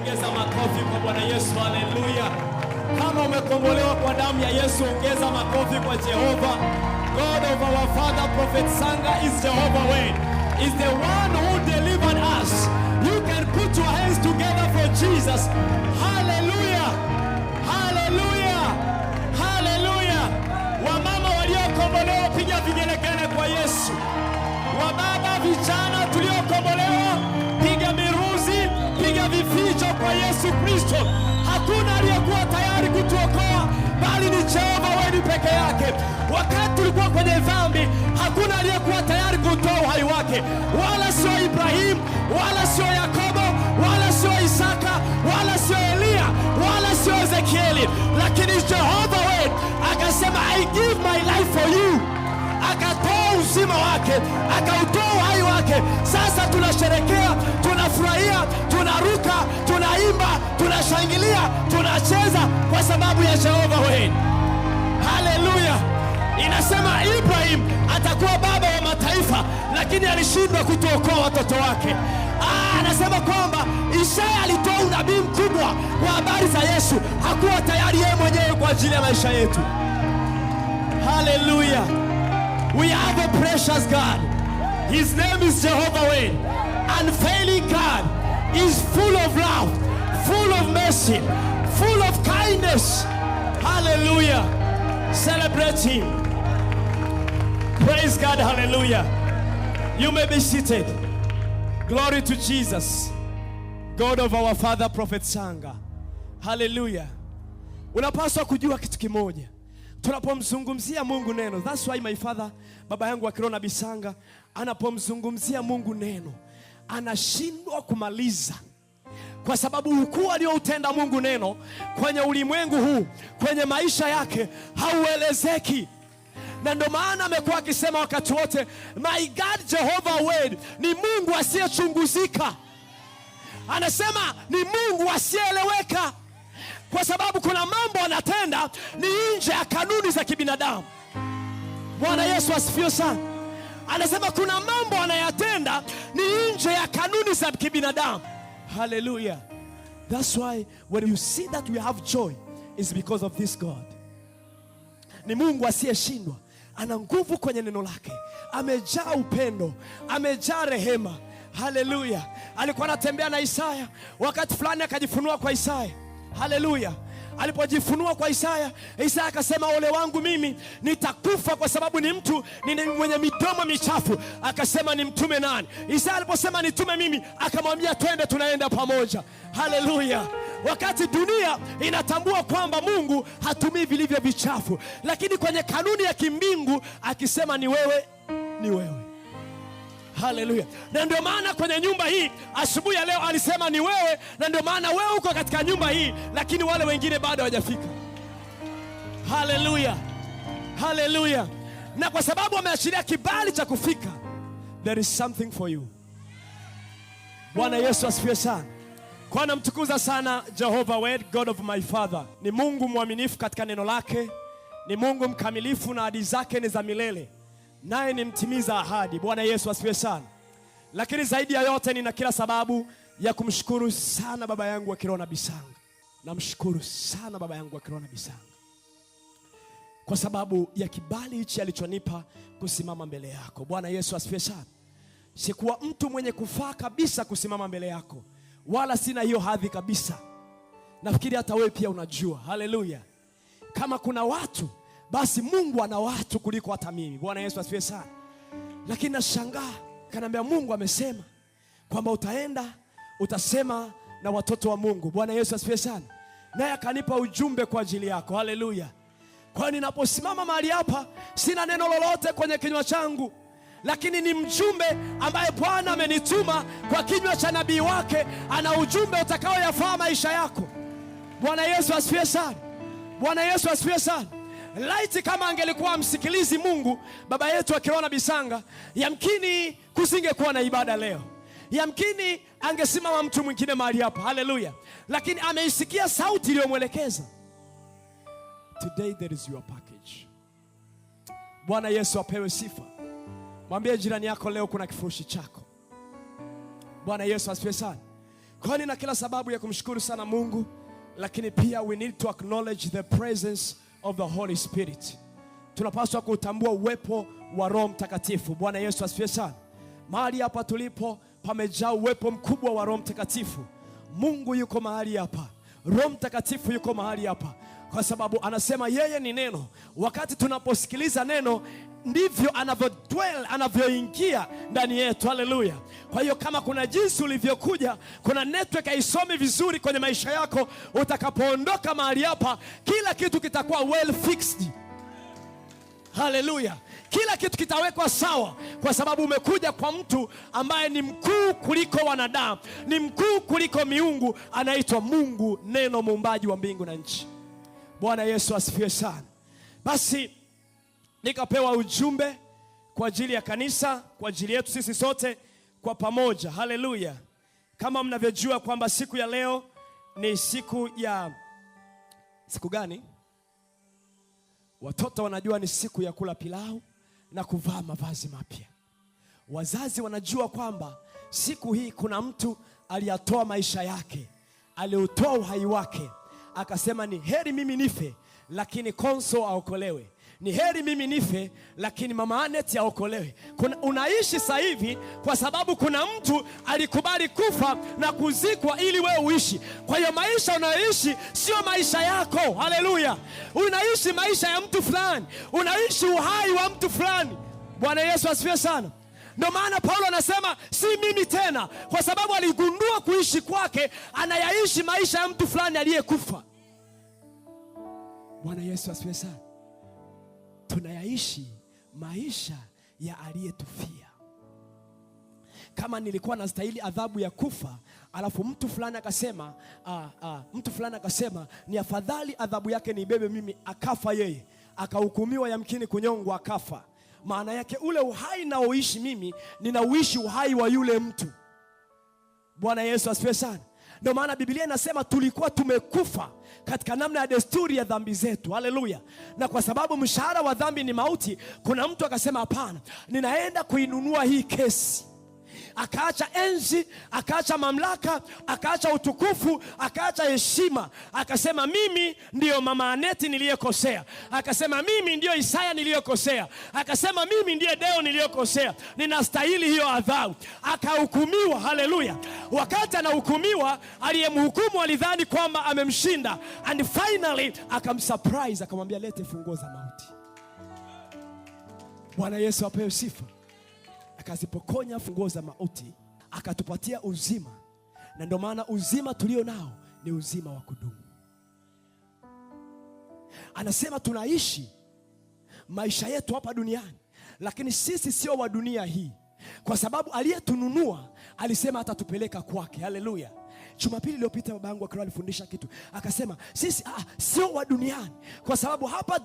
ongeza makofi kwa Bwana Yesu. Haleluya. Kama umekombolewa kwa damu ya Yesu, ongeza makofi kwa Jehova. God of our father Prophet Sanga is Jehovah Wade. Is the one who delivered us. You can put your hands together for Jesus. Hallelujah. Hallelujah. Hallelujah. Wamama waliokombolewa, piga vigelegele kwa Yesu. Wababa, vijana tuliokombolewa, piga miruzi, piga vificho kwa Yesu Kristo. Hakuna aliyekuwa tayari kutuokoa bali ni Jehova Wade peke yake. Wakati tulikuwa kwenye dhambi, hakuna aliyekuwa tayari kutoa uhai wake. Wala sio Ibrahim, wala sio Yakobo, wala sio Isaka, wala sio Elia, wala sio Ezekieli, lakini Jehova Wade akasema, I give my life for you. Akatoa uzima wake, akautoa uhai wake. Sasa tunasherekea, tunafurahia, tunaruka, tunaimba, tunashangilia, tunacheza kwa sababu ya Jehova Wade. Haleluya. Inasema Ibrahim atakuwa baba wa mataifa, lakini alishindwa kutuokoa watoto wake. Anasema kwamba Isaya alitoa unabii mkubwa kwa habari za Yesu. Hakuwa tayari yeye mwenyewe kwa ajili ya maisha yetu. Haleluya. We have a precious God. His name is Jehovah Wade. Unfailing God. Is full of love, full of mercy, full of kindness. Hallelujah. Celebrate him. Praise God. Hallelujah. You may be seated. Glory to Jesus, God of our father Prophet Sanga. Hallelujah. Unapaswa kujua kitu kimoja. Tunapomzungumzia Mungu neno. That's why my father, baba yangu wa kiroho Nabii Sanga, anapomzungumzia Mungu neno, anashindwa kumaliza. Kwa sababu ukuu alioutenda Mungu neno kwenye ulimwengu huu, kwenye maisha yake, hauelezeki. Na ndio maana amekuwa akisema wakati wote, my God Jehovah Wade ni Mungu asiyechunguzika. Anasema ni Mungu asiyeeleweka. Kwa sababu kuna mambo anatenda ni nje ya kanuni za kibinadamu. Bwana Yesu asifiwe sana. Anasema kuna mambo anayatenda ni nje ya kanuni za kibinadamu. Hallelujah. That's why when you see that we have joy, is because of this God. Ni Mungu asiyeshindwa. Ana nguvu kwenye neno lake. Amejaa upendo, amejaa rehema. Hallelujah. Alikuwa anatembea na Isaya, wakati fulani akajifunua kwa Isaya. Hallelujah. Alipojifunua kwa Isaya, Isaya akasema, ole wangu mimi, nitakufa kwa sababu ni mtu mwenye midomo michafu. Akasema, ni mtume nani? Isaya aliposema nitume mimi, akamwambia twende, tunaenda pamoja. Hallelujah. Wakati dunia inatambua kwamba Mungu hatumii vilivyo vichafu, lakini kwenye kanuni ya kimbingu akisema ni wewe, ni wewe. Hallelujah. Na ndio maana kwenye nyumba hii asubuhi ya leo alisema ni wewe, na ndio maana wewe uko katika nyumba hii, lakini wale wengine bado hawajafika. Hallelujah. Hallelujah. Na kwa sababu ameashiria kibali cha kufika, there is something for you. Bwana Yesu asifiwe sana. Kwa namtukuza sana Jehovah Wade, God of my father. Ni Mungu mwaminifu katika neno lake, ni Mungu mkamilifu na ahadi zake ni za milele, naye ni mtimiza ahadi. Bwana Yesu asifiwe sana. Lakini zaidi ya yote nina kila sababu ya kumshukuru sana baba yangu wa kiroho Nabii Sanga. Namshukuru sana baba yangu wa kiroho Nabii Sanga kwa sababu ya kibali hichi alichonipa kusimama mbele yako. Bwana Yesu asifiwe sana. Sikuwa mtu mwenye kufaa kabisa kusimama mbele yako, wala sina hiyo hadhi kabisa. Nafikiri hata wewe pia unajua. Haleluya. Kama kuna watu, basi Mungu ana watu kuliko hata mimi. Bwana Yesu asifiwe sana. Lakini nashangaa, kanambia Mungu amesema kwamba utaenda utasema na watoto wa Mungu. Bwana Yesu asifiwe sana. Naye akanipa ujumbe kwa ajili yako. Haleluya. Kwa ninaposimama mahali hapa, sina neno lolote kwenye kinywa changu, lakini ni mjumbe ambaye Bwana amenituma kwa kinywa cha nabii wake. Ana ujumbe utakaoyafaa maisha yako. Bwana Yesu asifiwe sana. Bwana Yesu asifiwe sana. Laiti kama angelikuwa msikilizi Mungu baba yetu wa kiroho Nabii Sanga, yamkini kusingekuwa na ibada leo. Yamkini angesimama mtu mwingine mahali hapa. Haleluya. Lakini ameisikia sauti iliyomwelekeza. Today there is your package. Bwana Yesu apewe sifa. Mwambie jirani yako, leo kuna kifurushi chako. Bwana Yesu asifiwe sana. Kwa nina kila sababu ya kumshukuru sana Mungu, lakini pia we need to acknowledge the presence of the Holy Spirit. Tunapaswa kutambua uwepo wa Roho Mtakatifu. Bwana Yesu asifiwe sana. Mahali hapa tulipo pamejaa uwepo mkubwa wa Roho Mtakatifu. Mungu yuko mahali hapa. Roho Mtakatifu yuko mahali hapa, kwa sababu anasema yeye ni neno. Wakati tunaposikiliza neno, ndivyo anavyodwell, anavyoingia ndani yetu. Haleluya. Kwa hiyo kama kuna jinsi ulivyokuja, kuna network haisomi vizuri kwenye maisha yako, utakapoondoka mahali hapa, kila kitu kitakuwa well fixed. Haleluya. Kila kitu kitawekwa sawa, kwa sababu umekuja kwa mtu ambaye ni mkuu kuliko wanadamu, ni mkuu kuliko miungu, anaitwa Mungu, neno, muumbaji wa mbingu na nchi. Bwana Yesu asifiwe sana. Basi nikapewa ujumbe kwa ajili ya kanisa, kwa ajili yetu sisi sote kwa pamoja. Haleluya. Kama mnavyojua kwamba siku ya leo ni siku gani? Watoto wanajua ni siku ya kula pilau na kuvaa mavazi mapya. Wazazi wanajua kwamba siku hii kuna mtu aliyatoa maisha yake, aliutoa uhai wake, akasema ni heri mimi nife lakini Konso aokolewe, ni heri mimi nife lakini Mama Anet aokolewe. Unaishi sasa hivi kwa sababu kuna mtu alikubali kufa na kuzikwa ili wewe uishi. Kwa hiyo maisha unayoishi sio maisha yako. Haleluya. Unaishi maisha ya mtu fulani, unaishi uhai wa mtu fulani. Bwana Yesu asifiwe sana. Ndio maana Paulo anasema si mimi tena, kwa sababu aligundua kuishi kwake anayaishi maisha ya mtu fulani aliyekufa. Bwana Yesu asifiwe sana. Tunayaishi maisha ya aliyetufia. Kama nilikuwa nastahili adhabu ya kufa, alafu mtu fulani akasema ni afadhali adhabu yake niibebe mimi, akafa yeye, akahukumiwa yamkini kunyongwa, akafa. Maana yake ule uhai naoishi mimi, ninauishi uhai wa yule mtu. Bwana Yesu asifiwe sana. Ndio maana Biblia inasema tulikuwa tumekufa katika namna ya desturi ya dhambi zetu. Haleluya. Na kwa sababu mshahara wa dhambi ni mauti, kuna mtu akasema hapana, ninaenda kuinunua hii kesi. Akaacha enzi, akaacha mamlaka, akaacha utukufu, akaacha heshima. Akasema mimi ndiyo Mama Aneti niliyekosea. Akasema mimi ndiyo Isaya niliyekosea. Akasema mimi ndiye Deo niliyekosea. Ninastahili hiyo adhabu. Akahukumiwa. Haleluya. Wakati anahukumiwa, aliyemhukumu alidhani kwamba amemshinda, and finally akamsurprise, akamwambia lete funguo za mauti. Bwana Yesu apewe sifa. Akazipokonya funguo za mauti, akatupatia uzima. Na ndio maana uzima tulio nao ni uzima wa kudumu. Anasema tunaishi maisha yetu hapa duniani, lakini sisi sio wa dunia hii, kwa sababu aliyetununua alisema atatupeleka kwake. Haleluya. Jumapili iliyopita baba yangu akiwa alifundisha kitu, akasema sisi sio wa duniani, kwa sababu hapa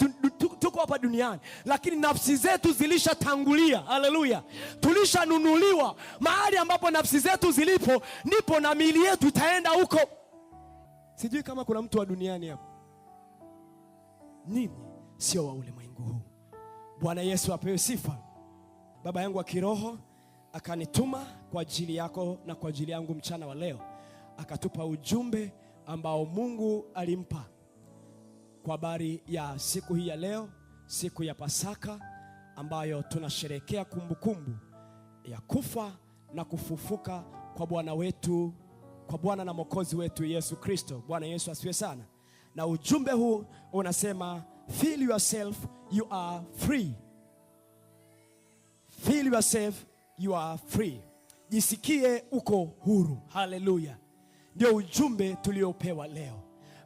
tuko hapa duniani, lakini nafsi zetu zilishatangulia. Haleluya. Tulishanunuliwa. Mahali ambapo nafsi zetu zilipo, ndipo na miili yetu itaenda huko. Sijui kama kuna mtu wa duniani hapa. Nini sio wa ulimwengu huu. Bwana Yesu apewe sifa. Baba yangu wa kiroho akanituma kwa ajili yako na kwa ajili yangu mchana wa leo. Akatupa ujumbe ambao Mungu alimpa kwa habari ya siku hii ya leo, siku ya Pasaka, ambayo tunasherehekea kumbukumbu ya kufa na kufufuka kwa Bwana wetu, kwa Bwana na Mwokozi wetu Yesu Kristo. Bwana Yesu asifiwe sana. Na ujumbe huu unasema feel yourself, you are free. Feel yourself, you are free. Jisikie uko huru. Haleluya. Ndio ujumbe tuliopewa leo.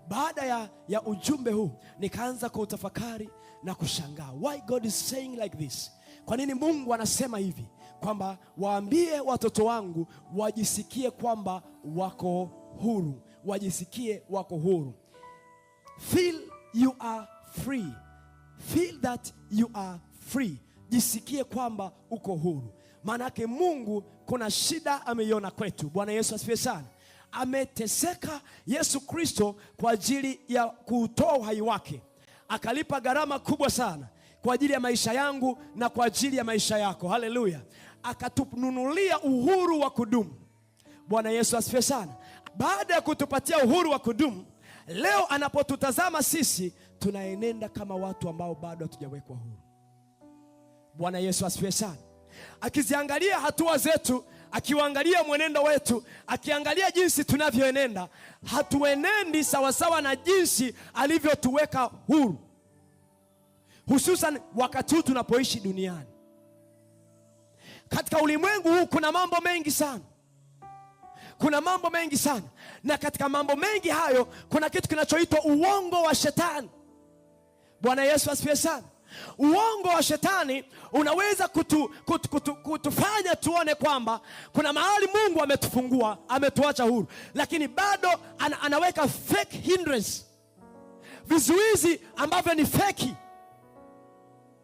Baada ya ujumbe huu, nikaanza kuutafakari na kushangaa, why God is saying like this? Kwa nini Mungu anasema hivi? Kwamba waambie watoto wangu wajisikie kwamba wako huru. Wajisikie wako huru. Feel you are free. Feel that you are free. Jisikie kwamba uko huru. Maana yake Mungu kuna shida ameiona kwetu. Bwana Yesu asifiwe sana. Ameteseka Yesu Kristo kwa ajili ya kutoa uhai wake. Akalipa gharama kubwa sana kwa ajili ya maisha yangu na kwa ajili ya maisha yako. Haleluya. Akatununulia uhuru wa kudumu. Bwana Yesu asifiwe sana. Baada ya kutupatia uhuru wa kudumu, leo anapotutazama sisi tunaenenda kama watu ambao bado hatujawekwa huru. Bwana Yesu asifiwe sana. Akiziangalia hatua zetu, akiangalia mwenendo wetu, akiangalia jinsi tunavyoenenda, hatuenendi sawasawa na jinsi alivyotuweka huru, hususan wakati huu tunapoishi duniani. Katika ulimwengu huu kuna mambo mengi sana, kuna mambo mengi sana, na katika mambo mengi hayo kuna kitu kinachoitwa uongo wa shetani. Bwana Yesu asifiwe sana. Uongo wa shetani unaweza kutufanya tuone kwamba kuna mahali Mungu ametufungua, ametuacha huru, lakini bado anaweka fake hindrance, vizuizi ambavyo ni feki.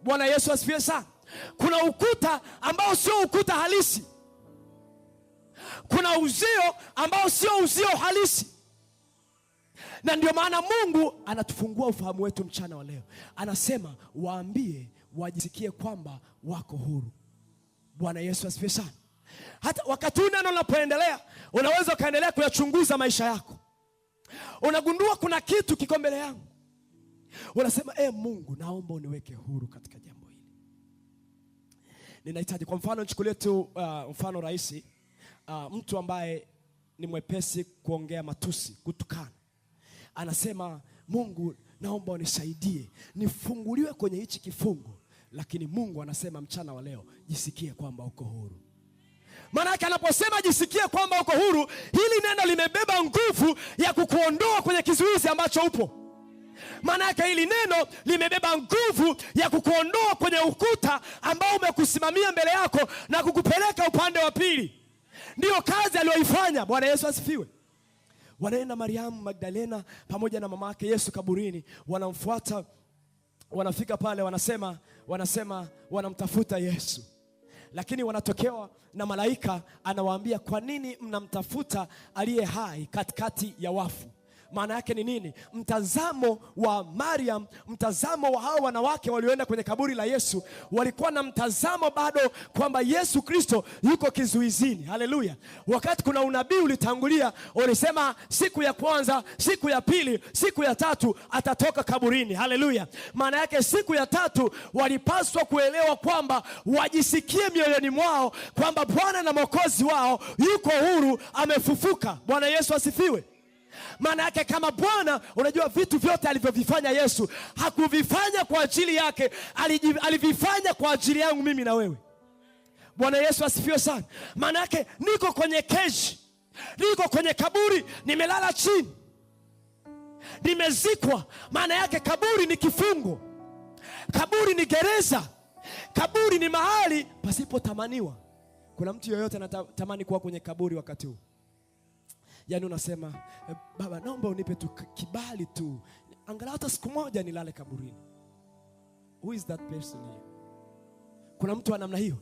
Bwana Yesu asifiwe sana. Kuna ukuta ambao sio ukuta halisi, kuna uzio ambao sio uzio halisi. Na ndio maana Mungu anatufungua ufahamu wetu mchana wa leo. Anasema waambie wajisikie kwamba wako huru. Bwana Yesu asifiwe sana. Hata wakati neno linapoendelea, unaweza ukaendelea kuyachunguza maisha yako. Unagundua kuna kitu kiko mbele yangu. Unasema Mungu, naomba uniweke huru katika jambo hili. Ninahitaji, kwa mfano nichukulie tu mfano rahisi, mtu ambaye ni mwepesi kuongea matusi, kutukana. Anasema Mungu, naomba unisaidie nifunguliwe kwenye hichi kifungo. Lakini Mungu anasema mchana wa leo, jisikie kwamba uko huru. Maana yake anaposema jisikie kwamba uko huru, hili neno limebeba nguvu ya kukuondoa kwenye kizuizi ambacho upo. Maana yake hili neno limebeba nguvu ya kukuondoa kwenye ukuta ambao umekusimamia mbele yako na kukupeleka upande wa pili. Ndiyo kazi aliyoifanya. Bwana Yesu asifiwe. Wanaenda Mariamu Magdalena pamoja na mama yake Yesu kaburini, wanamfuata, wanafika pale, wanasema wanamtafuta Yesu. Lakini wanatokewa na malaika, anawaambia, kwa nini mnamtafuta aliye hai katikati ya wafu? Maana yake ni nini? Mtazamo wa Mariam, mtazamo wa hao wanawake walioenda kwenye kaburi la Yesu, walikuwa na mtazamo bado kwamba Yesu Kristo yuko kizuizini. Haleluya. Wakati kuna unabii ulitangulia, ulisema siku ya kwanza, siku ya pili, siku ya tatu atatoka kaburini. Haleluya. Maana yake siku ya tatu walipaswa kuelewa kwamba wajisikie mioyoni mwao kwamba Bwana na Mwokozi wao yuko huru, amefufuka. Bwana Yesu asifiwe. Maana yake kama Bwana, unajua vitu vyote alivyovifanya Yesu hakuvifanya kwa ajili yake, alivifanya kwa ajili yangu mimi na wewe. Bwana Yesu asifiwe sana. Maana yake niko kwenye keji, niko kwenye kaburi, nimelala chini, nimezikwa. Maana yake kaburi ni kifungo, kaburi ni gereza, kaburi ni mahali pasipotamaniwa. Kuna mtu yoyote anatamani kuwa kwenye kaburi wakati huu? Yaani unasema, Baba, naomba unipe tu kibali tu, angalau hata siku moja nilale kaburini. Who is that person here? Kuna mtu wa namna hiyo?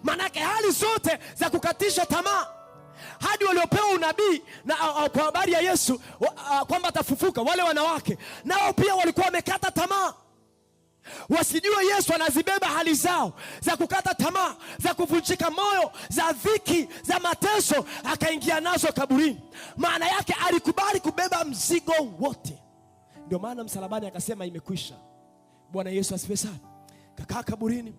Manake hali zote za kukatisha tamaa, hadi waliopewa unabii na kwa habari ya Yesu kwamba atafufuka, wale wanawake nao pia walikuwa wamekata tamaa. Wasijue Yesu anazibeba hali zao za kukata tamaa, za kuvunjika moyo, za dhiki, za mateso, akaingia nazo kaburini. Maana yake alikubali kubeba mzigo wote. Ndio maana msalabani akasema imekwisha. Bwana Yesu asifiwe sana. Kakaa kaburini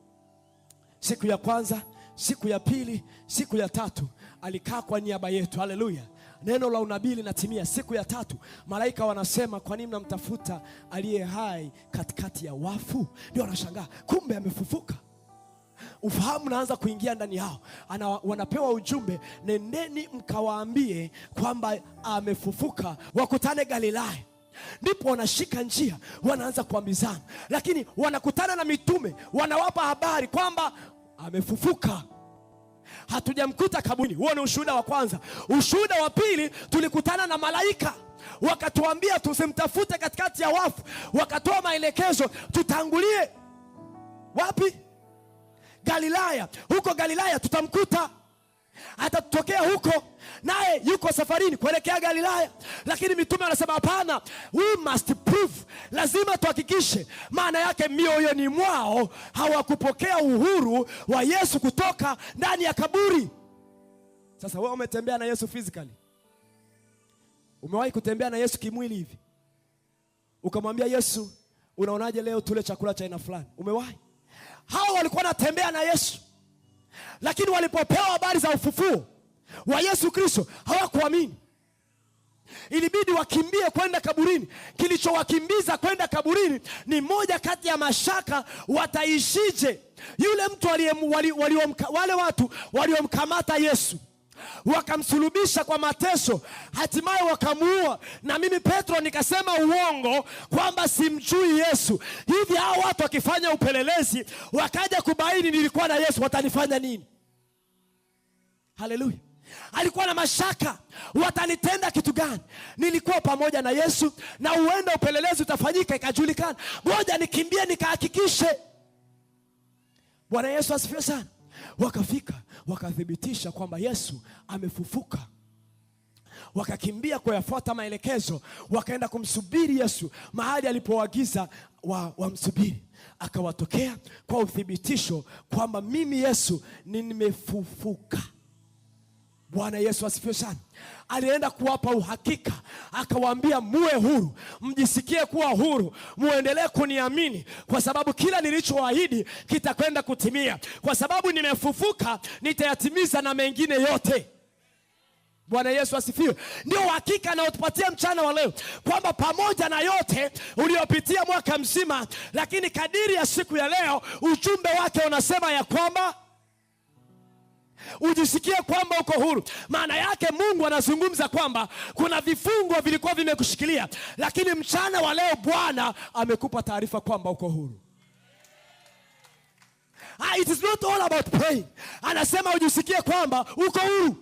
siku ya kwanza, siku ya pili, siku ya tatu, alikaa kwa niaba yetu. Haleluya. Neno la unabii linatimia. Siku ya tatu malaika wanasema, kwa nini mnamtafuta aliye hai katikati ya wafu? Ndio wanashangaa, kumbe amefufuka. Ufahamu unaanza kuingia ndani yao. Wanapewa ujumbe, nendeni mkawaambie kwamba amefufuka, wakutane Galilaya. Ndipo wanashika njia, wanaanza kuambizana, lakini wanakutana na mitume, wanawapa habari kwamba amefufuka, hatujamkuta kaburini. Huo ni ushuhuda wa kwanza. Ushuhuda wa pili, tulikutana na malaika, wakatuambia tusimtafute katikati ya wafu, wakatoa maelekezo tutangulie wapi? Galilaya. Huko Galilaya tutamkuta, atatokea huko, naye yuko safarini kuelekea Galilaya. Lakini mitume wanasema hapana, we must prove, lazima tuhakikishe. Maana yake mioyoni mwao hawakupokea uhuru wa Yesu kutoka ndani ya kaburi. Sasa wewe umetembea na Yesu physically, Umewahi kutembea na Yesu kimwili hivi? Ukamwambia Yesu, unaonaje leo tule chakula cha aina fulani? Umewahi? Hao walikuwa wanatembea na Yesu, lakini walipopewa habari za ufufuo wa Yesu Kristo hawakuamini. Ilibidi wakimbie kwenda kaburini. Kilichowakimbiza kwenda kaburini ni moja kati ya mashaka, wataishije yule mtu wale watu waliomkamata Yesu wakamsulubisha kwa mateso, hatimaye wakamuua. Na mimi Petro nikasema uongo kwamba simjui Yesu. Hivi hao watu wakifanya upelelezi wakaja kubaini nilikuwa na Yesu, watanifanya nini? Haleluya. Alikuwa na mashaka, watanitenda kitu gani? Nilikuwa pamoja na Yesu na uenda upelelezi utafanyika ikajulikana, ngoja nikimbie nikahakikishe. Bwana Yesu asifiwe sana. Wakafika wakathibitisha kwamba Yesu amefufuka. Wakakimbia kuyafuata maelekezo, wakaenda kumsubiri Yesu mahali alipoagiza wamsubiri. Akawatokea kwa uthibitisho kwamba mimi Yesu nimefufuka. Bwana Yesu asifiwe sana. Alienda kuwapa uhakika, akawaambia muwe huru, mjisikie kuwa huru, muendelee kuniamini kwa sababu kila nilichoahidi kitakwenda kutimia. Kwa sababu nimefufuka, nitayatimiza na mengine yote. Bwana Yesu asifiwe. Ndio uhakika anaotupatia mchana wa leo kwamba pamoja na yote uliopitia mwaka mzima, lakini kadiri ya siku ya leo ujumbe wake unasema ya kwamba ujisikie kwamba uko huru. Maana yake Mungu anazungumza kwamba kuna vifungo vilikuwa vimekushikilia, lakini mchana wa leo Bwana amekupa taarifa kwamba uko huru. It is not all about praying. Anasema ujisikie kwamba uko huru.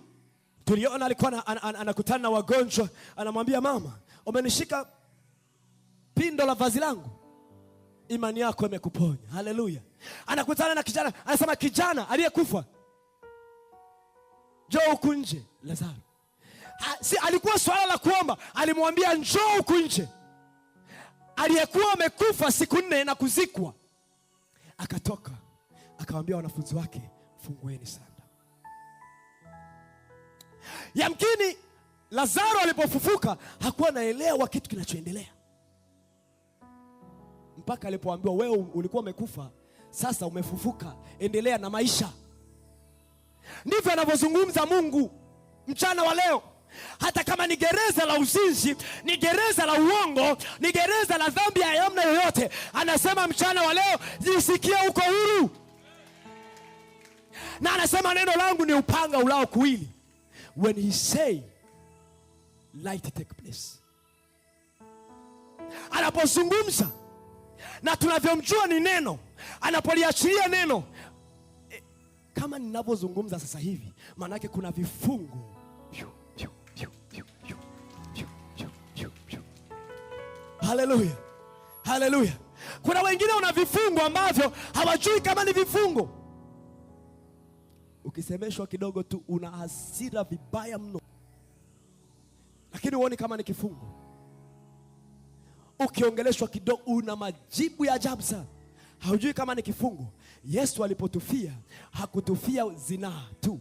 Tuliona alikuwa anakutana na wagonjwa, anamwambia mama, umenishika pindo la vazi langu, imani yako imekuponya. Haleluya. Anakutana na kijana, anasema kijana aliyekufa, njoo huku nje. Lazaro. Si alikuwa swala la kuomba, alimwambia njoo huku nje. Aliyekuwa amekufa siku 4 na kuzikwa akatoka, akawaambia wanafunzi wake, fungueni sanda. Yamkini Lazaro alipofufuka hakuwa naelewa kitu kinachoendelea, mpaka alipoambiwa wewe ulikuwa umekufa, sasa umefufuka, endelea na maisha. Ndivyo anavyozungumza Mungu mchana wa leo. Hata kama ni gereza la uzinzi, ni gereza la uongo, ni gereza la dhambi ya namna yoyote, anasema mchana wa leo jisikie uko huru. Na anasema neno langu ni upanga ulao kuwili. When he say light take place, anapozungumza na tunavyomjua ni neno, anapoliachilia neno kama ninavyozungumza sasa hivi, maana yake kuna vifungo. Haleluya. Haleluya. Kuna wengine wana vifungo ambavyo hawajui kama ni vifungo. Ukisemeshwa kidogo tu una hasira vibaya mno, lakini uone kama ni kifungo. Ukiongeleshwa kidogo una majibu ya ajabu sana, haujui kama ni kifungo. Yesu alipotufia hakutufia zinaa tu,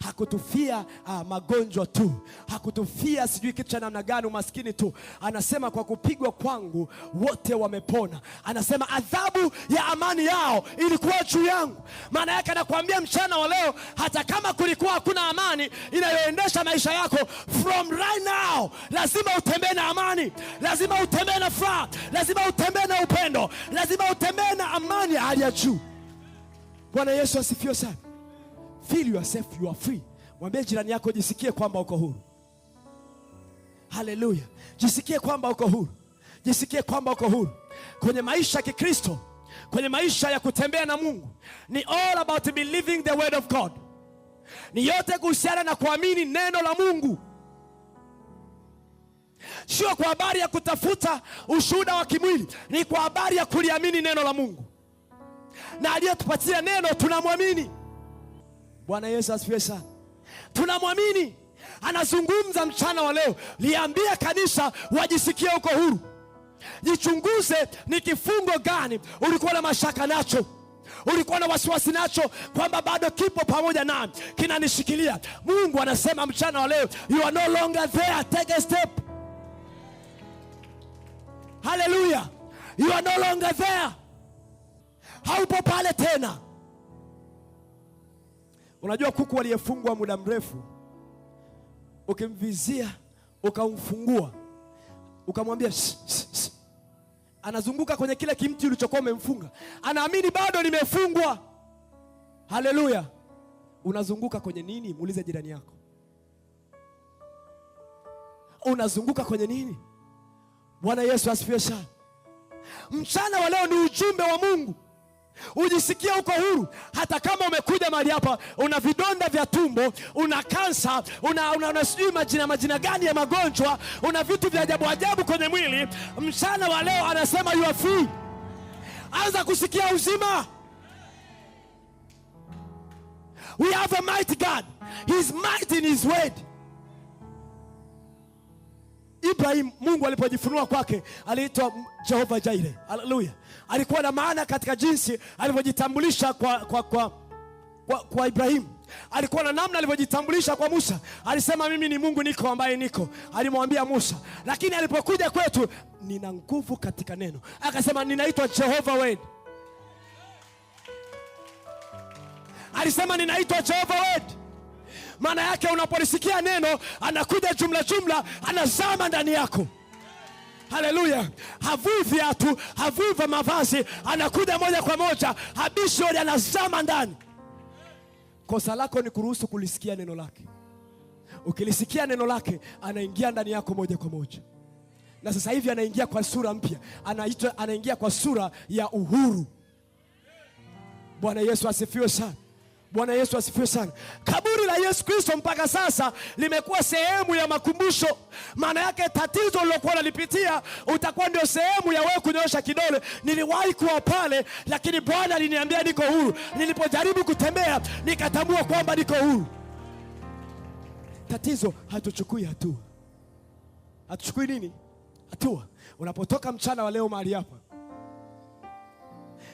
hakutufia magonjwa tu, hakutufia sijui kitu cha namna gani, umaskini tu. Anasema kwa kupigwa kwangu wote wamepona. Anasema adhabu ya amani yao ilikuwa juu yangu. Maana yake anakuambia mchana wa leo, hata kama kulikuwa hakuna amani inayoendesha maisha yako, from right now lazima utembee na amani, lazima utembee na furaha, lazima utembee na upendo, lazima utembee na amani ya hali ya juu. Bwana Yesu asifiwe sana. Feel yourself, you are free. Mwambie jirani yako, jisikie kwamba uko huru. Haleluya. Jisikie kwamba uko huru. Jisikie kwamba uko huru. Kwenye maisha ya Kikristo, kwenye maisha ya kutembea na Mungu, ni all about believing the word of God. Ni yote kuhusiana na kuamini neno la Mungu. Sio kwa habari ya kutafuta ushuhuda wa kimwili, ni kwa habari ya kuliamini neno la Mungu. Na aliyetupatia neno tunamwamini. Bwana Yesu asifiwe sana. Tunamwamini. Anazungumza mchana wa leo, liambia kanisa wajisikie uko huru. Jichunguze, ni kifungo gani ulikuwa na mashaka nacho, ulikuwa na wasiwasi nacho, kwamba bado kipo pamoja nami, kinanishikilia. Mungu anasema mchana wa leo, you are no longer there, take a step. Hallelujah. You are no longer there. Haupo pale tena. Unajua kuku aliyefungwa muda mrefu, ukimvizia, ukamfungua, ukamwambia anazunguka kwenye kile kimti ulichokuwa umemfunga. Anaamini bado nimefungwa. Haleluya. Unazunguka kwenye nini? Muulize jirani yako. Unazunguka kwenye nini? Bwana Yesu asifiwe sana. Mchana wa leo ni ujumbe wa Mungu. Ujisikia uko huru. Hata kama umekuja mahali hapa una vidonda vya tumbo, una kansa, una sijui majina gani ya magonjwa, una vitu vya ajabu kwenye mwili, mchana wa leo anasema you are free. Anza kusikia uzima. We have a mighty God. He is mighty in his word. Ibrahim, Mungu alipojifunua kwake aliitwa Jehova Jireh. Haleluya. Alikuwa na maana katika jinsi alivyojitambulisha kwa Ibrahim. Alikuwa na namna alivyojitambulisha kwa Musa. Alisema mimi ni Mungu niko ambaye niko. Alimwambia Musa. Lakini alipokuja kwetu, nina nguvu katika neno. Akasema ninaitwa Jehova Word. Alisema ninaitwa Jehova Word. Maana yake unapolisikia neno, anakuja jumla, anazama ndani yako. Haleluya. Havui viatu, havui mavazi, anakuja moja kwa moja, habishi hodi, anazama ndani. Kosa lako ni kuruhusu kulisikia neno lake. Ukilisikia neno lake, anaingia ndani yako moja kwa moja. Na sasa hivi anaingia kwa sura mpya. Anaingia kwa sura ya uhuru. Bwana Yesu asifiwe sana. Bwana Yesu asifiwe sana. Kaburi la Yesu Kristo mpaka sasa limekuwa sehemu ya makumbusho. Maana yake tatizo lilokuwa nalipitia utakuwa ndio sehemu ya wewe kunyosha kidole. Niliwahi kuwa pale, lakini Bwana aliniambia niko huru. Nilipojaribu kutembea nikatambua kwamba niko huru. Tatizo hatuchukui hatua. Hatuchukui nini? Hatua. Unapotoka mchana wa leo mahali hapa,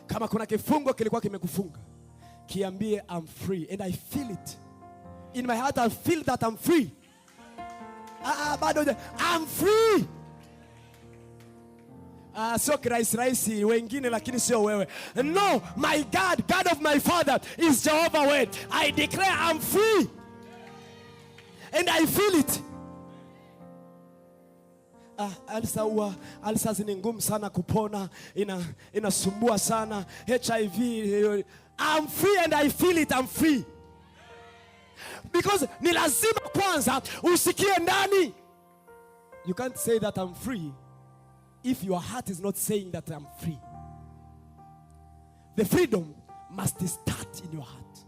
kama kuna kifungo kilikuwa kimekufunga, kiambie I'm free and I feel it. In my heart I feel that I'm free. Bado I'm free. Sio kirahisi wengine lakini sio wewe. No, my God, God of my father is Jehovah Word. I declare I'm free. And I feel it. Alsa ni ngumu sana kupona, inasumbua sana, HIV. I'm free and I feel it. I'm free. Because ni lazima kwanza usikie ndani. You can't say that I'm free if your heart is not saying that I'm free. The freedom must start in your heart.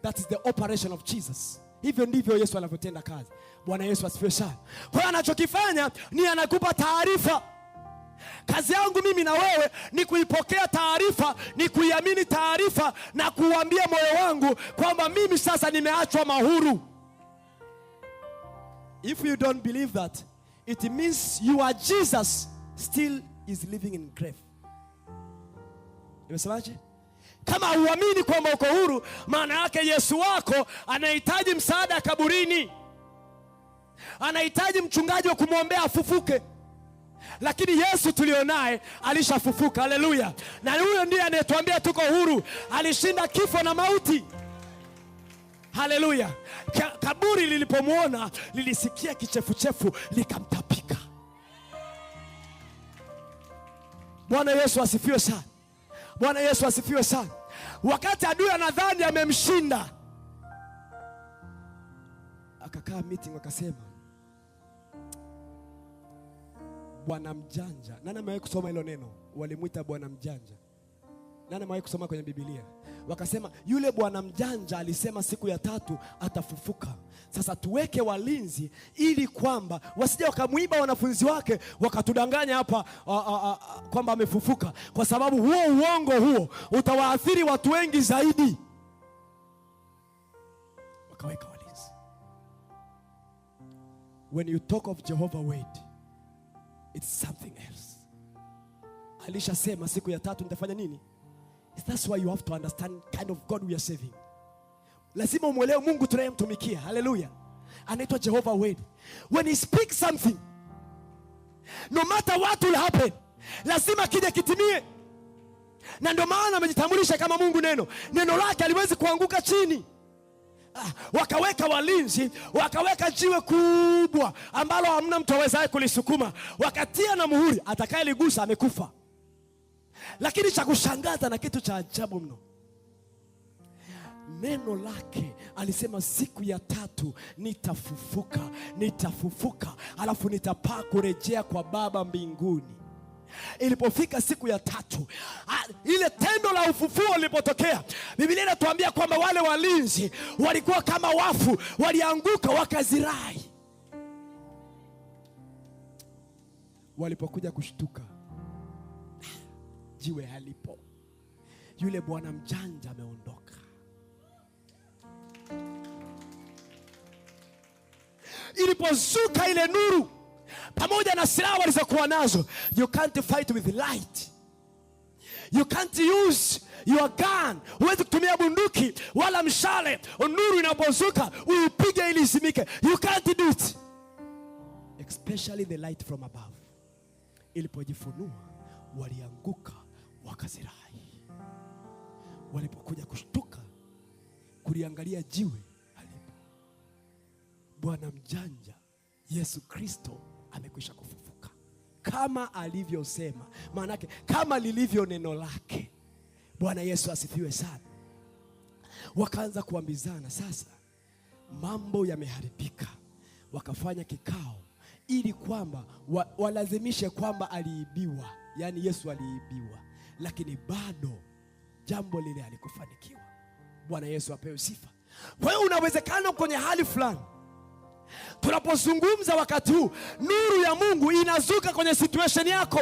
That is the operation of Jesus. Hivyo ndivyo Yesu anavyotenda kazi. Bwana Yesu asifiwe sana. Kwa hiyo anachokifanya ni anakupa taarifa. Kazi yangu mimi na wewe ni kuipokea taarifa, ni kuiamini taarifa na kuambia moyo wangu kwamba mimi sasa nimeachwa mahuru. If you don't believe that, it means you are Jesus still is living in grave. Nimesemaje? Kama huamini kwamba uko huru, maana yake Yesu wako anahitaji msaada kaburini. Anahitaji mchungaji wa kumwombea afufuke. Lakini Yesu tulionaye alishafufuka. Haleluya. Na huyo ndiye anayetuambia tuko huru. Alishinda kifo na mauti. Haleluya. Kaburi lilipomuona lilisikia kichefuchefu likamtapika. Bwana Yesu asifiwe sana. Bwana Yesu asifiwe sana. Wakati adui anadhani amemshinda, akakaa meeting akasema, Bwana mjanja. Nani amewahi kusoma hilo neno? Walimuita Bwana mjanja. Nani amewahi kusoma kwenye Biblia? Wakasema yule Bwana mjanja alisema siku ya tatu atafufuka. Sasa tuweke walinzi ili kwamba wasije wakamuiba wanafunzi wake wakatudanganya hapa kwamba amefufuka, kwa sababu huo uongo huo utawaathiri watu wengi zaidi. Wakaweka walinzi. When you talk of Jehovah Word, it's something else. Alishasema siku ya tatu nitafanya nini? That's why you have to understand kind of God we are serving. Lazima umuelewe Mungu tunayemtumikia. Hallelujah. Anaitwa Jehovah Word. When he speaks something, No matter what will happen, lazima kije kitimie. Na ndio maana amejitambulisha kama Mungu neno. Neno lake haliwezi kuanguka chini. Wakaweka walinzi, wakaweka jiwe kubwa ambalo hamna mtu awezaye kulisukuma, wakatia na muhuri, atakayeligusa amekufa. Lakini cha kushangaza na kitu cha ajabu mno, neno lake alisema siku ya tatu nitafufuka, alafu nitapaa kurejea kwa Baba mbinguni. Ilipofika siku ya tatu, ile tendo la ufufuo lilipotokea, Biblia inatuambia kwamba wale walinzi walikuwa kama wafu, walianguka wakazirai. Walipokuja kushtuka, jiwe halipo. Yule bwana mjanja ameondoka. Ilipozuka ile nuru pamoja na silaha walizokuwa nazo, you can't fight with light. You can't use your gun. Huwezi kutumia bunduki wala mshale. Nuru inapozuka uipige ili isimike. You can't do it. Especially the light from above. Ilipojifunua, walianguka wakazirai. Walipokuja kushtuka, kuliangalia jiwe halipo. Bwana mjanja Yesu Kristo amekwisha kufufuka kama alivyosema, maanake kama lilivyo neno lake. Bwana Yesu asifiwe sana. Wakaanza kuambizana, sasa mambo yameharibika. Wakafanya kikao ili kwamba walazimishe kwamba aliibiwa, yani Yesu aliibiwa, lakini bado jambo lile halikufanikiwa. Bwana Yesu apewe sifa. Kwa hiyo unawezekana kwenye hali fulani, tunapozungumza wakati huu, nuru ya Mungu inazuka kwenye situation yako.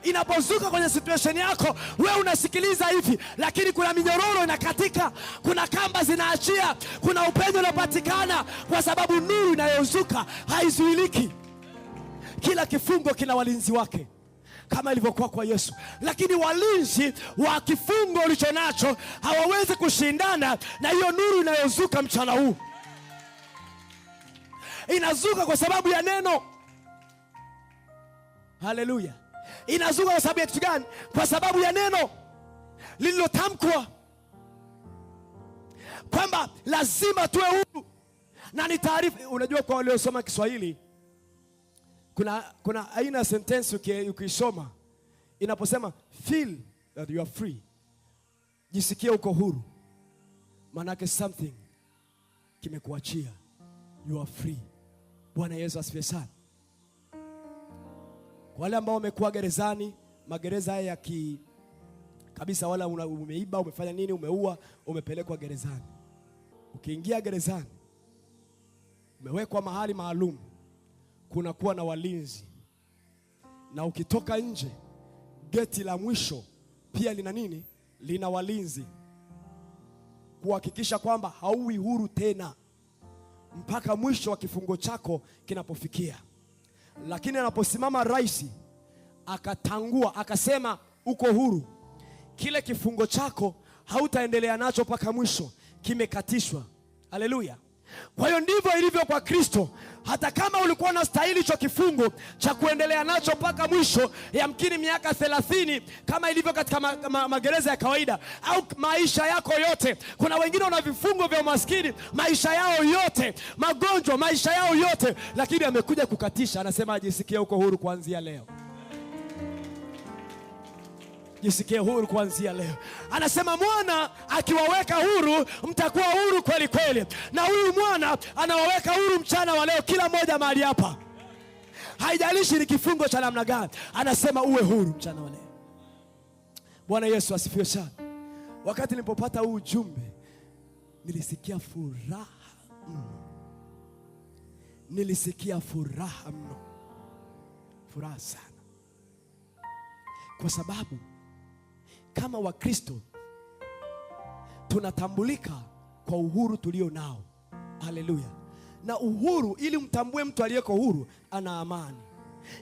Inapozuka kwenye situation yako, wewe unasikiliza hivi, lakini kuna minyororo inakatika, kuna kamba zinaachia, kuna upenyo unapatikana, kwa sababu nuru inayozuka haizuiliki. Kila kifungo kina walinzi wake, kama ilivyokuwa kwa Yesu. Lakini walinzi wa kifungo ulicho nacho hawawezi kushindana na hiyo nuru inayozuka mchana huu. Inazuka kwa sababu ya neno. Haleluya. Inazuka kwa sababu ya kitu gani? Kwa sababu ya neno lililotamkwa kwamba lazima tuwe huru. Na ni taarifa. Unajua, kwa waliosoma Kiswahili, kuna aina ya sentence ukisoma inaposema feel that you are free, jisikie uko huru, manake something kimekuachia, you are free. Bwana Yesu asifiwe sana. Kwa wale ambao wamekuwa gerezani, magereza haya kabisa, wala umeiba, umefanya nini, umeua, umepelekwa gerezani. Ukiingia gerezani, umewekwa mahali maalum, kuna kuwa na walinzi. Na ukitoka nje, geti la mwisho pia lina nini? Lina walinzi, kuhakikisha kwamba hauwi huru tena mpaka mwisho wa kifungo chako kinapofikia. Lakini anaposimama rais akatangua akasema uko huru, kile kifungo chako hautaendelea nacho mpaka mwisho, kimekatishwa. Haleluya. Kwa hiyo ndivyo ilivyo kwa Kristo. Hata kama ulikuwa na stahili hicho kifungo cha kuendelea nacho mpaka mwisho, yamkini miaka 30 kama ilivyo katika magereza ya kawaida, au maisha yako yote. Kuna wengine wana vifungo vya umaskini maisha yao yote, magonjwa maisha yao yote, lakini amekuja kukatisha. Anasema ajisikie uko huru kuanzia leo. Jisikie huru kuanzia leo. Anasema mwana akiwaweka huru, mtakuwa huru kweli kweli. Na huyu mwana anawaweka huru mchana wa leo, kila mmoja mahali hapa. Haijalishi ni kifungo cha namna gani, anasema uwe huru mchana wa leo. Bwana Yesu asifiwe sana. Wakati nilipopata huu ujumbe, nilisikia furaha mno. Nilisikia furaha mno. Furaha sana. Kwa sababu kama Wakristo tunatambulika kwa uhuru tulio nao. Haleluya. Na uhuru, ili mtambue mtu aliyeko huru, ana amani.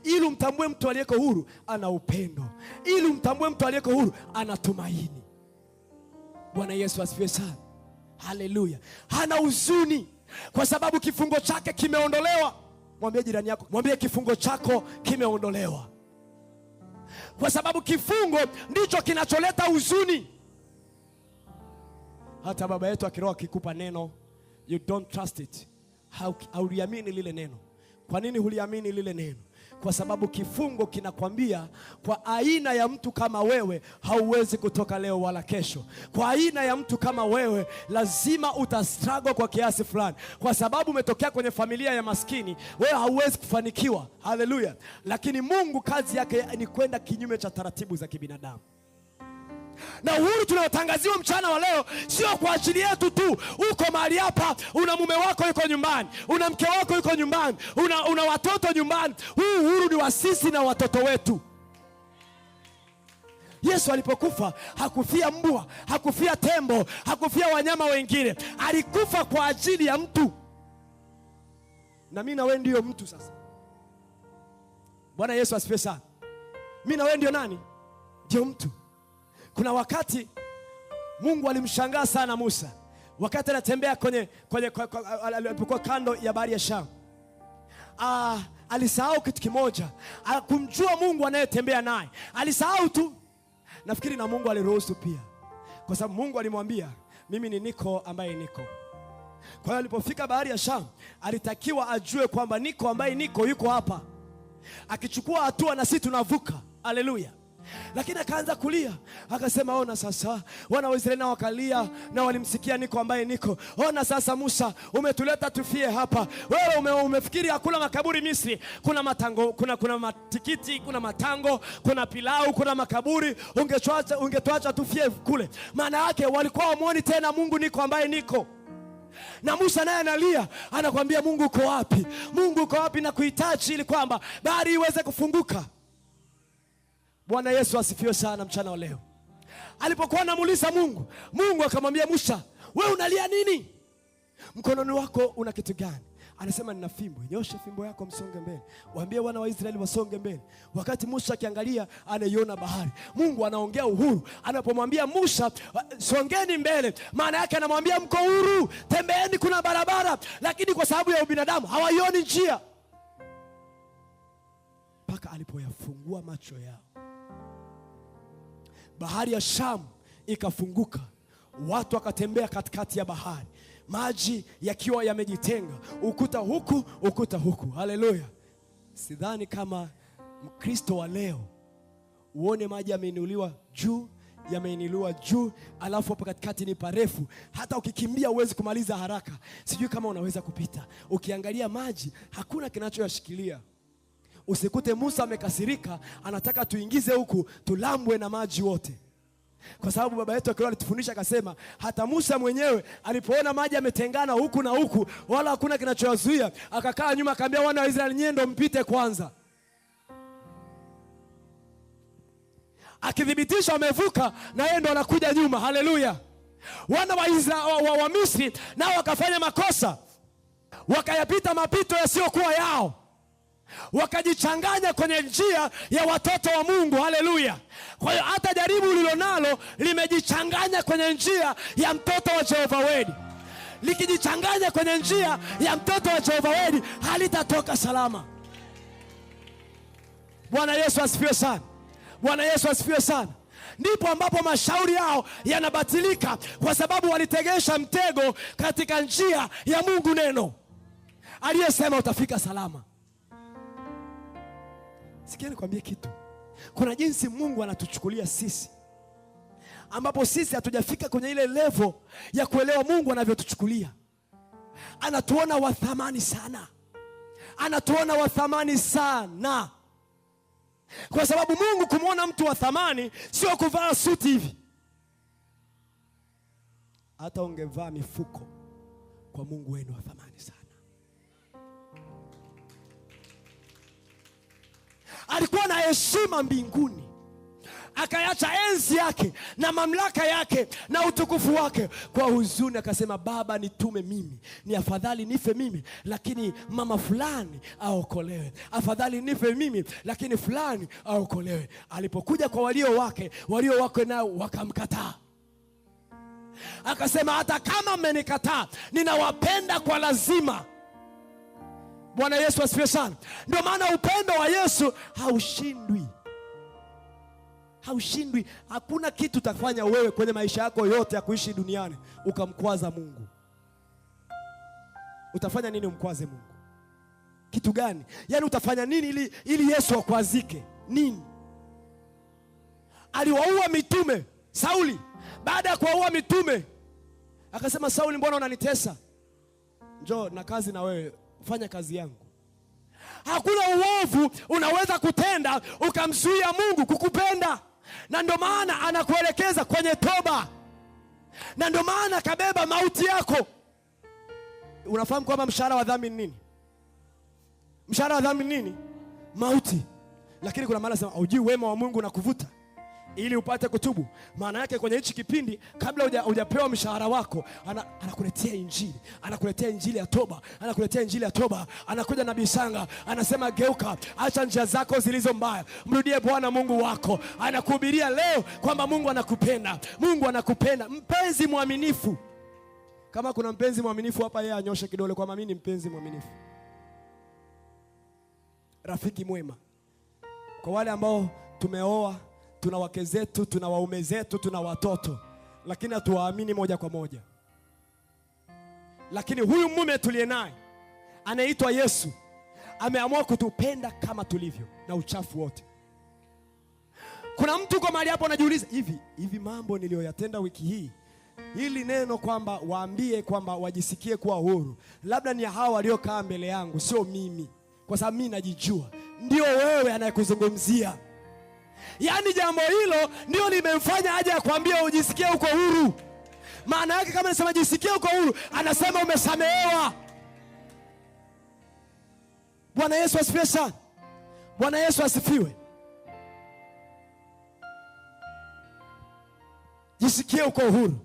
Ili mtambue mtu aliyeko huru, ana upendo. Ili mtambue mtu aliyeko huru, ana tumaini. Bwana Yesu asifiwe sana. Haleluya. Hana huzuni kwa sababu kifungo chake kimeondolewa. Mwambie jirani yako, mwambie kifungo chako kimeondolewa. Kwa sababu kifungo ndicho kinacholeta huzuni. Hata baba yetu akiroa akikupa neno, you don't trust it. Hauliamini lile neno. Kwa nini huliamini lile neno? Kwa sababu kifungo kinakwambia kwa aina ya mtu kama wewe hauwezi kutoka leo wala kesho. Kwa aina ya mtu kama wewe lazima utastruggle kwa kiasi fulani. Kwa sababu umetokea kwenye familia ya maskini, wewe hauwezi kufanikiwa. Haleluya. Lakini Mungu kazi yake ni kwenda kinyume cha taratibu za kibinadamu. Na uhuru tunaotangaziwa mchana wa leo sio kwa ajili yetu tu. Uko mahali hapa, una mume wako yuko nyumbani, una mke wako yuko nyumbani, una watoto nyumbani. Huu uhuru ni wa sisi na watoto wetu. Yesu alipokufa hakufia mbwa, hakufia tembo, hakufia wanyama wengine. Alikufa kwa ajili ya mtu. Na mimi na wewe ndio mtu sasa. Bwana Yesu asifiwe sana. Mimi na wewe ndio nani? Ndio mtu. Kuna wakati Mungu alimshangaa sana Musa wakati anatembea alipokuwa kando ya bahari ya Shamu. Alisahau kitu kimoja, kumjua Mungu anayetembea naye. Alisahau tu. Nafikiri na Mungu aliruhusu pia, kwa sababu Mungu alimwambia mimi ni niko ambaye niko. Kwa hiyo alipofika bahari ya Shamu alitakiwa ajue kwamba niko ambaye niko yuko hapa. Akichukua hatua na sisi tunavuka. Haleluya. Lakini akaanza kulia, akasema ona sasa wana wa Israeli na wakalia na walimsikia niko ambaye niko. Ona sasa Musa, umetuleta tufie hapa. Wewe umefikiri hakuna makaburi Misri? Kuna matango, kuna matikiti, kuna matango, kuna pilau, kuna makaburi. Ungetuacha tufie kule. Maana yake walikuwa wamuoni tena Mungu niko ambaye niko. Na Musa naye analia, anakuambia Mungu uko wapi? Mungu uko wapi na kuhitaji ili kwamba bahari iweze kufunguka. Bwana Yesu asifiwe sana mchana wa leo. Alipokuwa anamuuliza Mungu, Mungu akamwambia Musa, wewe unalia nini? Mkononi wako una kitu gani? Anasema nina fimbo. Nyosha fimbo yako msonge mbele. Waambie wana wa Israeli wasonge mbele. Wakati Musa akiangalia anaiona bahari. Mungu anaongea uhuru. Anapomwambia Musa songeni mbele, maana yake anamwambia mko huru, tembeeni, kuna barabara. Lakini kwa sababu ya ubinadamu hawaioni njia. Mpaka alipoyafungua macho yao, bahari ya Shamu ikafunguka. Watu wakatembea katikati ya bahari, maji yakiwa yamejitenga, ukuta huku ukuta huku. Haleluya. Sidhani kama Mkristo wa leo uone maji yameinuliwa juu, alafu hapo katikati ni parefu, hata ukikimbia uwezi kumaliza haraka. Sijui kama unaweza kupita. Ukiangalia maji hakuna kinachoyashikilia. Usikute Musa amekasirika, anataka tuingize huku tulambwe na maji wote. Kwa sababu baba yetu akiwa alitufundisha akasema, hata Musa mwenyewe alipoona maji yametengana huku na huku, wala hakuna kinachowazuia, akakaa nyuma akaambia wana wa Israeli, nyie ndo mpite kwanza. Akithibitisha wamevuka, na yeye ndo anakuja nyuma. Haleluya. Wana wa Misri nao wakafanya makosa, wakayapita mapito yasiyokuwa yao, wakajichanganya kwenye njia ya watoto wa Mungu. Haleluya. Kwa hiyo hata jaribu ulilonalo limejichanganya kwenye njia ya mtoto wa Jehova Wedi. Likijichanganya kwenye njia ya mtoto wa Jehova Wedi halitatoka salama. Bwana Yesu asifiwe sana. Bwana Yesu asifiwe sana. Ndipo ambapo mashauri yao yanabatilika, kwa sababu walitegesha mtego katika njia ya Mungu neno aliyesema utafika salama. Sikia nikwambie kitu. Kuna jinsi Mungu anatuchukulia sisi, ambapo sisi hatujafika kwenye ile level ya kuelewa Mungu anavyotuchukulia. Anatuona wa thamani sana. Anatuona wa thamani sana. Kwa sababu Mungu kumwona mtu wa thamani sio kuvaa suti hivi. Hata ungevaa mifuko, kwa Mungu wenu wa thamani sana. Alikuwa na heshima mbinguni, akayacha enzi yake na mamlaka yake na utukufu wake. Kwa huzuni akasema, Baba nitume mimi, ni afadhali nife mimi lakini mama fulani aokolewe. Afadhali nife mimi lakini fulani aokolewe. Alipokuja kwa walio wake nao wakamkataa. Akasema, hata kama mmenikataa ninawapenda kwa lazima. Bwana Yesu asifiwe sana. Ndio maana upendo wa Yesu haushindwi. Haushindwi. Hakuna kitu utafanya wewe kwenye maisha yako yote ya kuishi duniani ukamkwaza Mungu. Utafanya nini umkwaze Mungu? Kitu gani? Yaani utafanya nini ili Yesu akwazike? Nini? Aliwaua mitume. Sauli, baada ya kuwaua mitume, akasema, Sauli, mbona unanitesa? Njoo na kazi na wewe, fanya kazi yangu. Hakuna uovu unaweza kutenda ukamzuia Mungu kukupenda. Na ndio maana anakuelekeza kwenye toba. Na ndio maana kabeba mauti yako. Unafahamu kwamba mshahara wa dhambi ni nini? Mshahara wa dhambi ni nini? Mauti. Lakini kuna maana sema, hujui wema wa Mungu na kuvuta ili upate kutubu. Maana yake kwenye hichi kipindi, kabla hujapewa mshahara wako, anakuletea injili. Anakuletea injili ya toba. Anakuletea injili ya toba. Anakuja nabii Sanga, anasema, geuka, acha njia zako zilizo mbaya, mrudie Bwana Mungu wako. Anakuhubiria leo kwamba Mungu anakupenda. Mungu anakupenda. Mpenzi mwaminifu. Kama kuna mpenzi mwaminifu hapa, yeye anyoshe kidole kwamba mimi ni mpenzi mwaminifu. Rafiki mwema. Kwa wale ambao tumeoa, tuna wake zetu, tuna waume zetu, tuna watoto, lakini hatuwaamini moja kwa moja. Lakini huyu mume tuliye naye anaitwa Yesu, ameamua kutupenda kama tulivyo na uchafu wote. Kuna mtu kwa mahali hapo anajiuliza, hivi mambo niliyoyatenda wiki hii, hili neno kwamba waambie kwamba wajisikie kuwa huru, labda ni hao waliokaa mbele yangu, sio mimi, kwa sababu mimi najijua. Ndio wewe anayekuzungumzia. Yaani jambo hilo ndio limemfanya aje akwambia ujisikie uko huru. Maana yake kama anasema jisikie uko huru, anasema umesamehewa. Bwana Yesu asifiwe sana. Bwana Yesu asifiwe. Jisikie uko huru.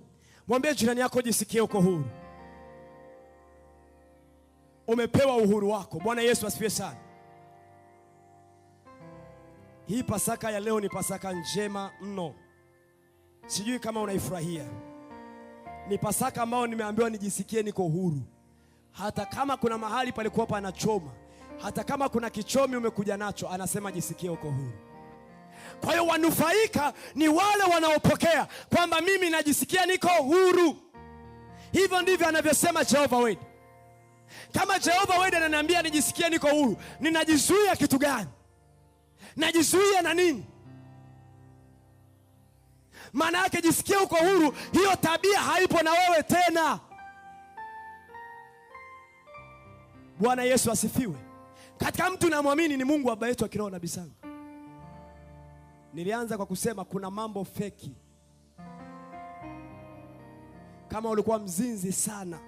Mwambie jirani yako, jisikie uko huru. Umepewa uhuru wako. Bwana Yesu asifiwe sana. Hii Pasaka ya leo ni Pasaka njema mno. Sijui kama unaifurahia. Ni Pasaka ambayo nimeambiwa nijisikie niko huru. Hata kama kuna mahali palikuwa panachoma, hata kama kuna kichomi umekuja nacho, anasema jisikie uko huru. Kwa hiyo wanufaika ni wale wanaopokea kwamba mimi najisikia niko huru. Hivyo ndivyo anavyosema Jehova Wade. Kama Jehova Wade ananiambia nijisikie niko huru, ninajizuia kitu gani? Najizuia na nini? Maana yake jisikie uko huru, hiyo tabia haipo na wewe tena. Bwana Yesu asifiwe. Katika mtu namwamini ni Mungu baba yetu wa kiroho Nabii Sanga. Nilianza kwa kusema kuna mambo feki. Kama ulikuwa mzinzi sana,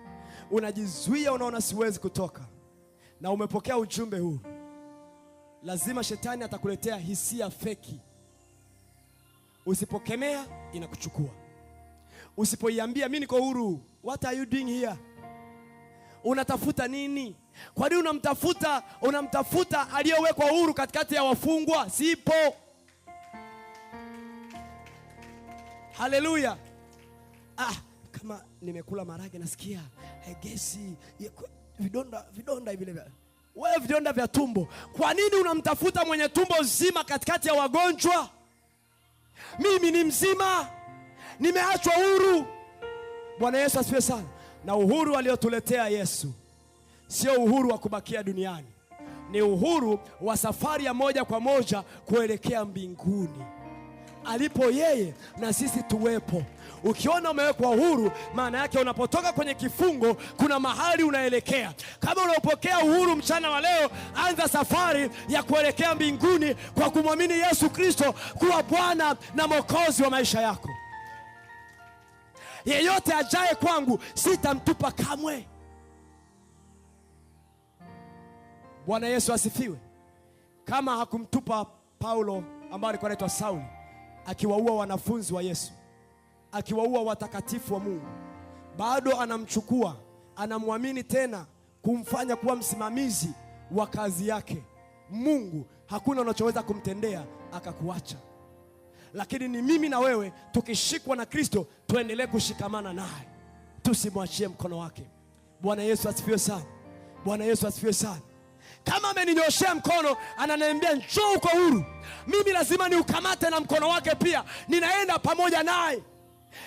unajizuia, unaona siwezi kutoka, na umepokea ujumbe huu, lazima shetani atakuletea hisia feki. Usipokemea inakuchukua. Usipoiambia mimi niko huru, what are you doing here? Unatafuta nini? Kwa nini unamtafuta aliyewekwa huru katikati ya wafungwa? Sipo. Haleluya. Kama nimekula marage nasikia gesi, vidonda vile. Wewe vidonda vya tumbo. Kwa nini unamtafuta mwenye tumbo zima katikati ya wagonjwa? Mimi ni mzima, nimeachwa huru. Bwana Yesu asifiwe sana. Na uhuru aliotuletea Yesu sio uhuru wa kubakia duniani, ni uhuru wa safari ya moja kwa moja kuelekea mbinguni, alipo yeye na sisi tuwepo. Ukiona umewekwa uhuru, maana yake unapotoka kwenye kifungo kuna mahali unaelekea. Kama unapokea uhuru mchana wa leo, anza safari ya kuelekea mbinguni kwa kumwamini Yesu Kristo kuwa Bwana na Mwokozi wa maisha yako. Yeyote ajaye kwangu sitamtupa kamwe. Bwana Yesu asifiwe. Kama hakumtupa Paulo ambaye alikuwa anaitwa Sauli, akiwaua wanafunzi wa Yesu, akiwaua watakatifu wa Mungu, bado anamchukua, anamwamini tena kumfanya kuwa msimamizi wa kazi yake. Mungu hakuna unachoweza kumtendea akakuacha. Lakini ni mimi na wewe tukishikwa na Kristo tuendelee kushikamana naye, tusimwachie mkono wake. Bwana Yesu asifiwe sana. Bwana Yesu asifiwe sana. Kama ameninyoshea mkono, ananiambia njoo uko huru, mimi lazima niukamate na mkono wake pia, ninaenda pamoja naye.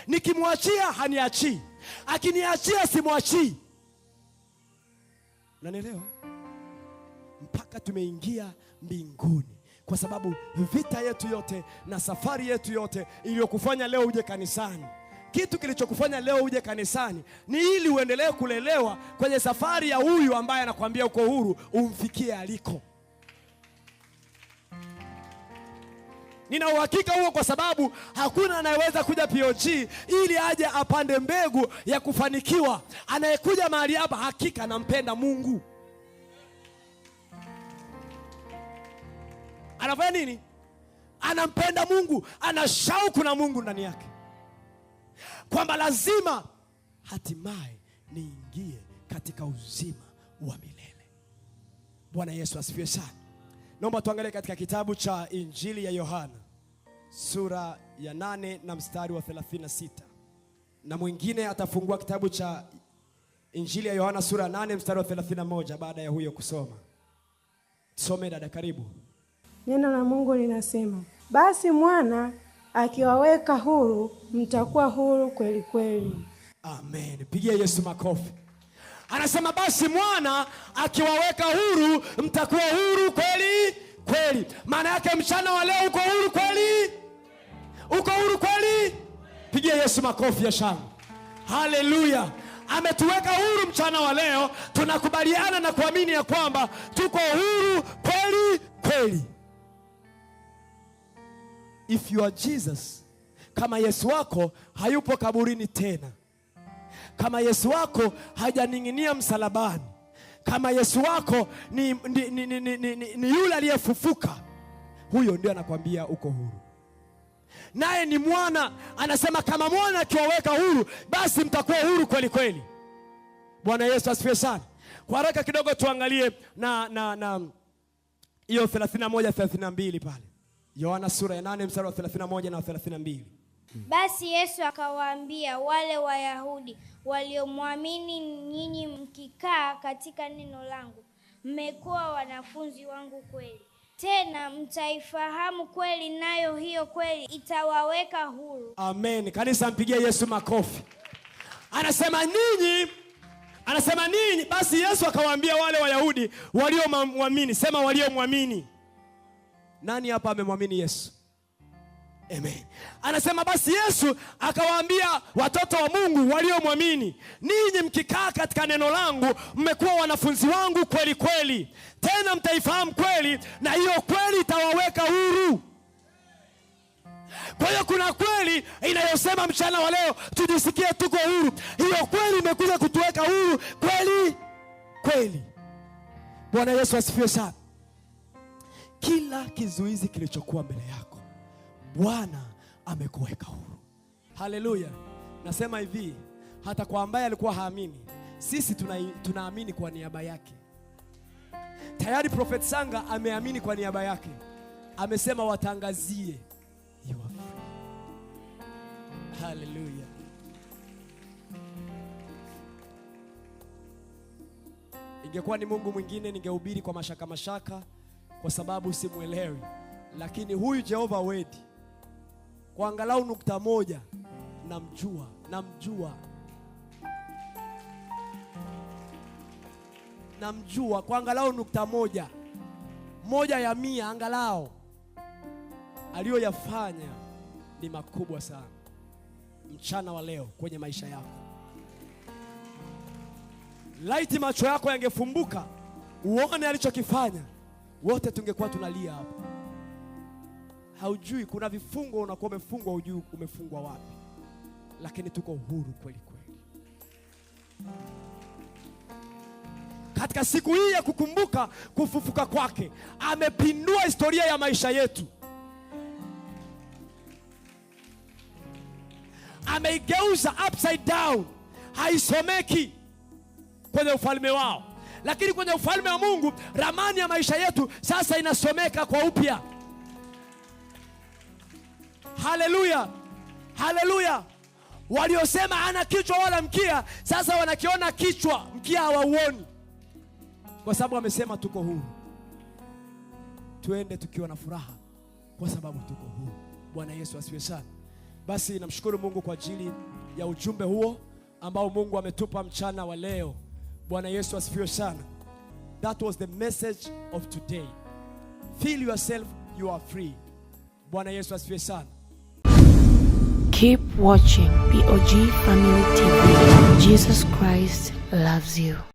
Nikimwachia haniachii, akiniachia simwachii. Unanielewa? Mpaka tumeingia mbinguni. Kwa sababu vita yetu yote na safari yetu yote iliyokufanya leo uje kanisani, kitu kilichokufanya leo uje kanisani ni ili uendelee kulelewa kwenye safari ya huyu ambaye anakuambia uko huru, umfikie aliko. Nina uhakika huo, kwa sababu hakuna anayeweza kuja POG ili aje apande mbegu ya kufanikiwa. Anayekuja mahali hapa hakika anampenda Mungu. Anafanya nini? Anampenda Mungu, ana shauku na Mungu ndani yake, kwamba lazima hatimaye niingie katika uzima wa milele. Bwana Yesu asifiwe sana. Naomba tuangalie katika kitabu cha Injili ya Yohana sura ya 8 na mstari wa 36. Na mwingine atafungua kitabu cha Injili ya Yohana sura ya 8 mstari wa 31 baada ya huyo kusoma. Some dada, karibu. Neno la Mungu linasema, basi mwana akiwaweka huru, mtakuwa huru kweli kweli. Amen. Pigia Yesu makofi. Anasema basi mwana akiwaweka huru, mtakuwa huru kweli kweli. Maana yake mchana wa leo uko huru kweli? Uko huru kweli? Pigia Yesu makofi ya shangwe. Haleluya. Ametuweka huru mchana wa leo. Tunakubaliana na kuamini ya kwamba tuko huru kweli kweli. If you are Jesus, kama Yesu wako hayupo kaburini tena, kama Yesu wako hajaning'inia msalabani, kama Yesu wako ni yule aliyefufuka, huyo ndio anakuambia uko huru. Naye ni mwana, anasema kama mwana akiwaweka huru, basi mtakuwa huru kweli kweli. Bwana Yesu asifiwe sana. Kwa haraka kidogo tuangalie na hiyo 31-32 pale. Yohana sura ya 8 mstari wa 31 na 32. Basi Yesu akawaambia wale Wayahudi waliomwamini, nyinyi mkikaa katika neno langu, mmekuwa wanafunzi wangu kweli. Tena mtaifahamu kweli, nayo hiyo kweli itawaweka huru. Amen. Kanisa, mpigie Yesu makofi. Anasema ninyi, basi Yesu akawaambia wale Wayahudi waliomwamini. Sema waliomwamini. Nani hapa amemwamini Yesu? Amen. Anasema basi Yesu akawaambia watoto wa Mungu waliomwamini, ninyi mkikaa katika neno langu, mmekuwa wanafunzi wangu kweli kweli. Tena mtaifahamu kweli, na hiyo kweli itawaweka huru. Kwa hiyo kuna kweli inayosema mchana wa leo tujisikie tuko huru. Hiyo kweli imekuja kutuweka huru kweli kweli. Bwana Yesu asifiwe sana. Kila kizuizi kilichokuwa mbele yako, Bwana amekuweka huru. Haleluya. Nasema hivi, hata kwa ambaye alikuwa haamini, sisi tunaamini kwa niaba yake. Tayari Prophet Sanga ameamini kwa niaba yake. Amesema watangazie you are free. Haleluya. Ingekuwa ni Mungu mwingine ningehubiri kwa mashaka kwa sababu simuelewi. Lakini huyu Jehova Wedi, kwa angalau nukta moja namjua kwa angalau nukta moja ya 100, angalau aliyoyafanya ni makubwa sana mchana wa leo kwenye maisha yako. Laiti macho yako yangefumbuka uone alichokifanya, wote tungekuwa tunalia hapa. Haujui kuna vifungo unakuwa umefungwa, hujui umefungwa wapi. Lakini tuko huru kweli kweli. Katika siku hii ya kukumbuka kufufuka kwake, amepindua historia ya maisha yetu. Ameigeuza upside down. Haisomeki kwenye ufalme wao, lakini kwenye ufalme wa Mungu ramani ya maisha yetu sasa inasomeka kwa upya. Haleluya. Haleluya. Waliosema hana kichwa wala mkia, sasa wanakiona kichwa, mkia hawauoni. kwa sababu amesema tuko huru. Tuende tukiwa na furaha kwa sababu tuko huru. Bwana Yesu asifiwe sana. Basi namshukuru Mungu kwa ajili ya ujumbe huo ambao Mungu ametupa mchana wa leo. Bwana Yesu asifiwe sana. That was the message of today. Feel yourself, you are free. Bwana Yesu asifiwe sana. Keep watching POG Family TV. Jesus Christ loves you.